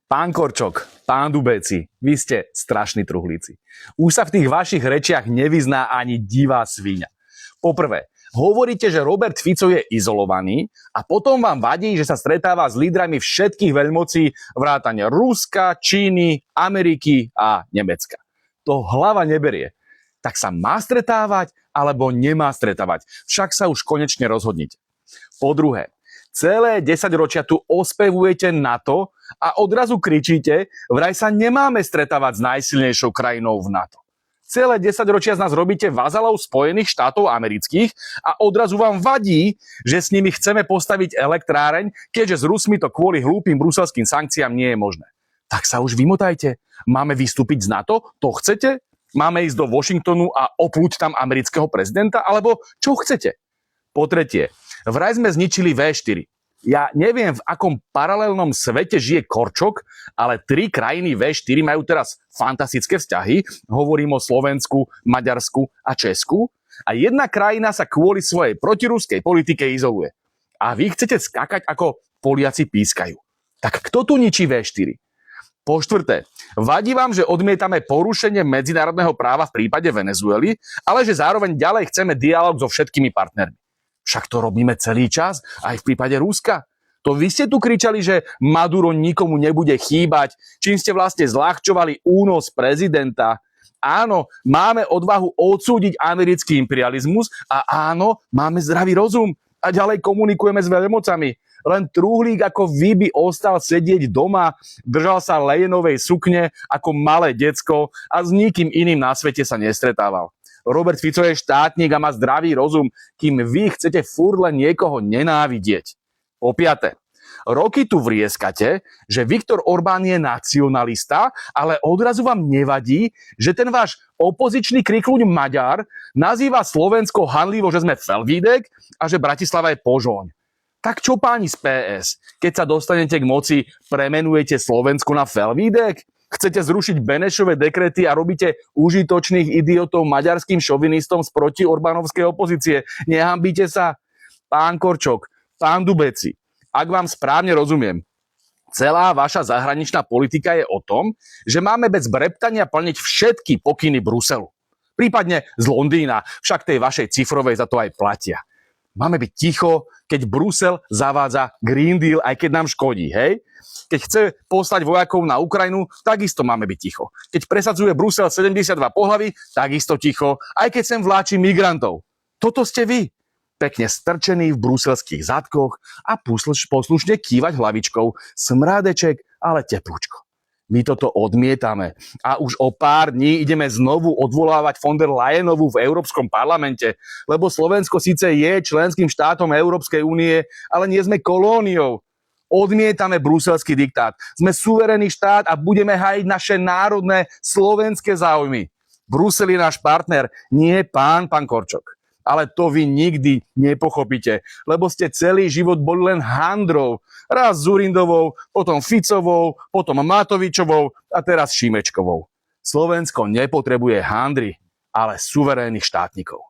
Pán Korčok, pán Dubéci, vy ste strašní truhlíci. Už sa v tých vašich rečiach nevyzná ani divá sviňa. Poprvé, hovoríte, že Robert Fico je izolovaný a potom vám vadí, že sa stretáva s lídrami všetkých veľmocí vrátane Ruska, Číny, Ameriky a Nemecka. To hlava neberie. Tak sa má stretávať alebo nemá stretávať? Však sa už konečne rozhodnite. Po druhé, celé 10 ročia tu ospevujete NATO a odrazu kričíte, vraj sa nemáme stretávať s najsilnejšou krajinou v NATO. Celé 10 ročia z nás robíte vazalov Spojených štátov amerických a odrazu vám vadí, že s nimi chceme postaviť elektráreň, keďže s Rusmi to kvôli hlúpym bruselským sankciám nie je možné. Tak sa už vymotajte. Máme vystúpiť z NATO? To chcete? Máme ísť do Washingtonu a opľuť tam amerického prezidenta? Alebo čo chcete? Po tretie, vraj sme zničili V4. Ja neviem, v akom paralelnom svete žije Korčok, ale 3 krajiny V4 majú teraz fantastické vzťahy. Hovorím o Slovensku, Maďarsku a Česku. A jedna krajina sa kvôli svojej protiruskej politike izoluje. A vy chcete skakať, ako Poliaci pískajú. Tak kto tu ničí V4? Po štvrté, vadí vám, že odmietame porušenie medzinárodného práva v prípade Venezuely, ale že zároveň ďalej chceme dialog so všetkými partnermi. Však to robíme celý čas, aj v prípade Ruska. To vy ste tu kričali, že Maduro nikomu nebude chýbať, čím ste vlastne zľahčovali únos prezidenta. Áno, máme odvahu odsúdiť americký imperializmus a áno, máme zdravý rozum a ďalej komunikujeme s veľmocami. Len truhlík ako vy by ostal sedieť doma, držal sa lejenovej sukne ako malé decko a s nikým iným na svete sa nestretával. Robert Fico je štátnik a má zdravý rozum, kým vy chcete furt len niekoho nenávidieť. Po piate, roky tu vrieskate, že Viktor Orbán je nacionalista, ale odrazu vám nevadí, že ten váš opozičný krikluň Maďar nazýva Slovensko hanlivo, že sme Felvídek a že Bratislava je Požoň. Tak čo páni z PS, keď sa dostanete k moci, premenujete Slovensko na Felvídek? Chcete zrušiť Benešové dekrety a robíte užitočných idiotov maďarským šovinistom z proti-Orbánovskej opozície. Nehambíte sa? Pán Korčok, pán Dubéci, ak vám správne rozumiem, celá vaša zahraničná politika je o tom, že máme bez breptania plniť všetky pokyny Bruselu. Prípadne z Londýna, však tej vašej cifrovej za to aj platia. Máme byť ticho, keď Brusel zavádza Green Deal, aj keď nám škodí, hej? Keď chce poslať vojakov na Ukrajinu, takisto máme byť ticho. Keď presadzuje Brusel 72 pohlaví, takisto ticho, aj keď sem vláči migrantov. Toto ste vy. Pekne strčený v bruselských zadkoch a poslušne kývať hlavičkou. Smrádeček, ale teplúčko. My toto odmietame. A už o pár dní ideme znovu odvolávať von der Leyenovú v Európskom parlamente, lebo Slovensko síce je členským štátom Európskej únie, ale nie sme kolóniou. Odmietame bruselský diktát. Sme suverénny štát a budeme hájiť naše národné slovenské záujmy. Brusel je náš partner, nie pán Korčok. Ale to vy nikdy nepochopíte, lebo ste celý život boli len handrou. Raz Dzurindovou, potom Ficovou, potom Matovičovou a teraz Šimečkovou. Slovensko nepotrebuje handry, ale suverénnych štátnikov.